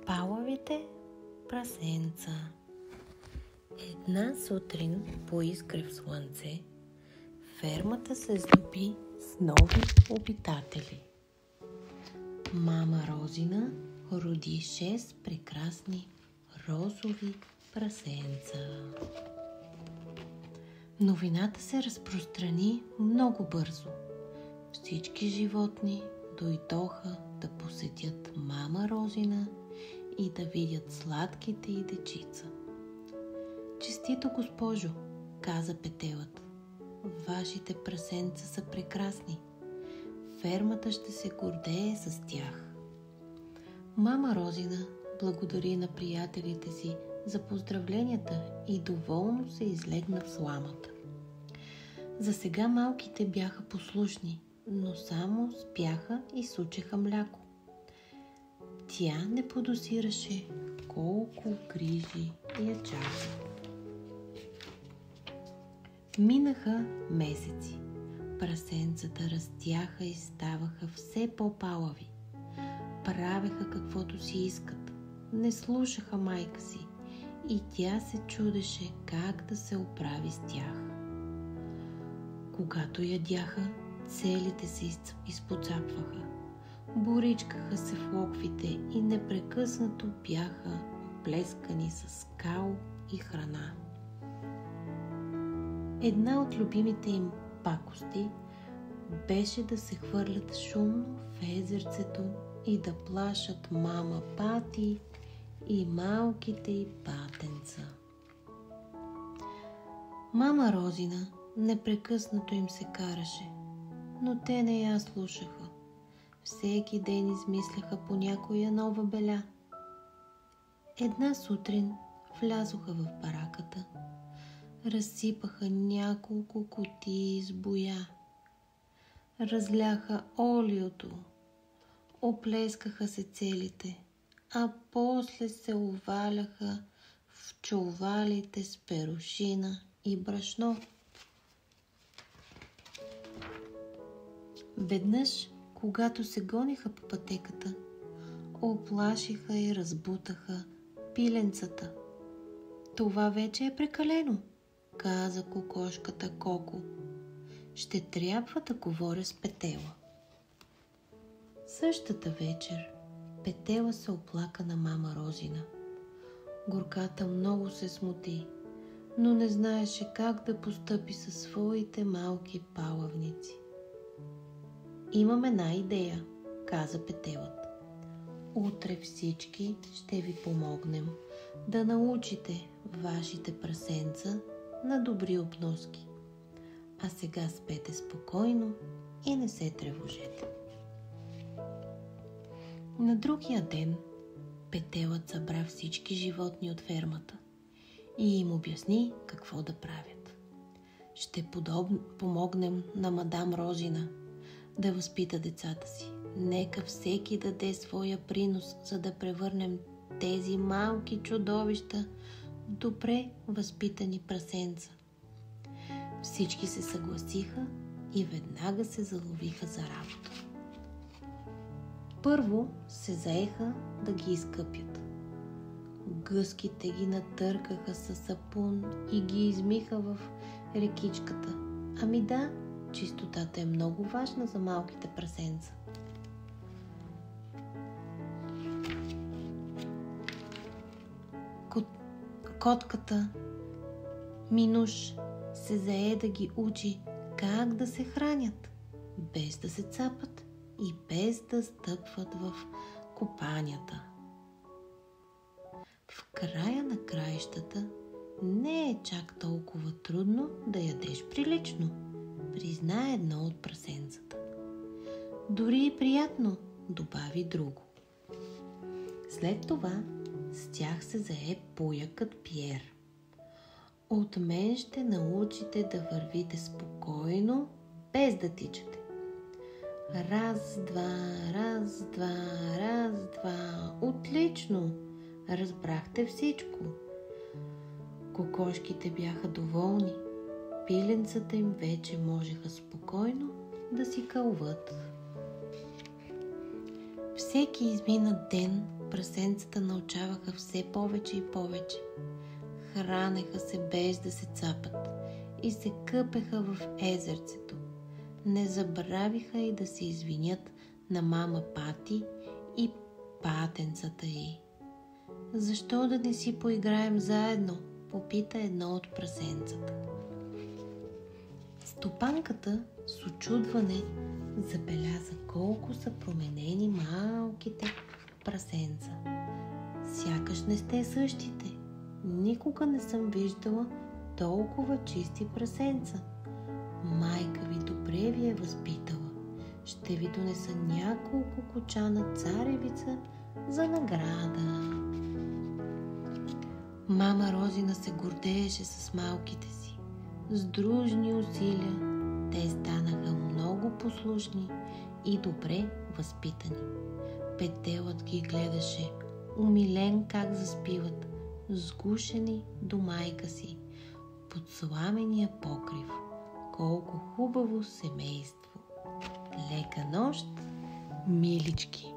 Палавите прасенца. Една сутрин по изгрев слънце фермата се здоби с нови обитатели. Мама Розина роди 6 прекрасни розови прасенца. Новината се разпространи много бързо. Всички животни дойдоха да посетят мама Розина и да видят сладките й дечица. Честито, госпожо, каза петелът. Вашите прасенца са прекрасни. Фермата ще се гордее с тях. Мама Розина благодари на приятелите си за поздравленията и доволно се излегна в сламата. За сега малките бяха послушни, но само спяха и сучеха мляко. Тя не подозираше колко грижи я чака. Минаха месеци. Прасенцата растяха и ставаха все по-палави. Правеха каквото си искат. Не слушаха майка си и тя се чудеше как да се оправи с тях. Когато ядяха, целите се изпоцапваха. Боричкаха се в локвите и непрекъснато бяха оплескани с кал и храна. Една от любимите им пакости беше да се хвърлят шумно в езерцето и да плашат мама Пати и малките й патенца. Мама Розина непрекъснато им се караше, но те не я слушаха. Всеки ден измисляха по някоя нова беля. Една сутрин влязоха в бараката, разсипаха няколко кутии с боя, разляха олиото, оплескаха се целите, а после се оваляха в чувалите с перушина и брашно. Веднъж, когато се гониха по пътеката, оплашиха и разбутаха пиленцата. Това вече е прекалено, каза кокошката Коко. Ще трябва да говоря с Петела. Същата вечер Петела се оплака на мама Розина. Горката много се смути, но не знаеше как да постъпи със своите малки палавници. Имам една идея, каза Петелът. Утре всички ще ви помогнем да научите вашите прасенца на добри обноски. А сега спете спокойно и не се тревожете. На другия ден Петелът събра всички животни от фермата и им обясни какво да правят. Ще помогнем на мадам Розина да възпита децата си. Нека всеки даде своя принос, за да превърнем тези малки чудовища в добре възпитани прасенца. Всички се съгласиха и веднага се заловиха за работа. Първо се заеха да ги изкъпят. Гъските ги натъркаха със сапун и ги измиха в рекичката. Ами да, чистотата е много важна за малките прасенца. Котката Минуш се зае да ги учи как да се хранят, без да се цапат и без да стъпват в копанята. В края на краищата не е чак толкова трудно да ядеш прилично, призна едно от прасенцата. Дори и приятно, добави друго. След това с тях се зае пуякът Пиер. От мен ще научите да вървите спокойно, без да тичате. Раз, два, раз, два, раз, два. Отлично! Разбрахте всичко. Кокошките бяха доволни. Пиленцата им вече можеха спокойно да си кълват. Всеки измина ден Прасенцата научаваха все повече и повече. Хранеха се без да се цапат и се къпеха в езерцето. Не забравиха и да се извинят на мама Пати и патенцата й. Защо да не си поиграем заедно? Попита едно от прасенцата. Стопанката с учудване забеляза колко са променени малките прасенца. Сякаш не сте същите. Никога не съм виждала толкова чисти прасенца. Майка ви добре ви е възпитала. Ще ви донеса няколко кочана царевица за награда. Мама Розина се гордееше с малките си. С дружни усилия те станаха много послушни и добре възпитани. Петелът ги гледаше, умилен как заспиват, сгушени до майка си, под сламения покрив. Колко хубаво семейство! Лека нощ, милички!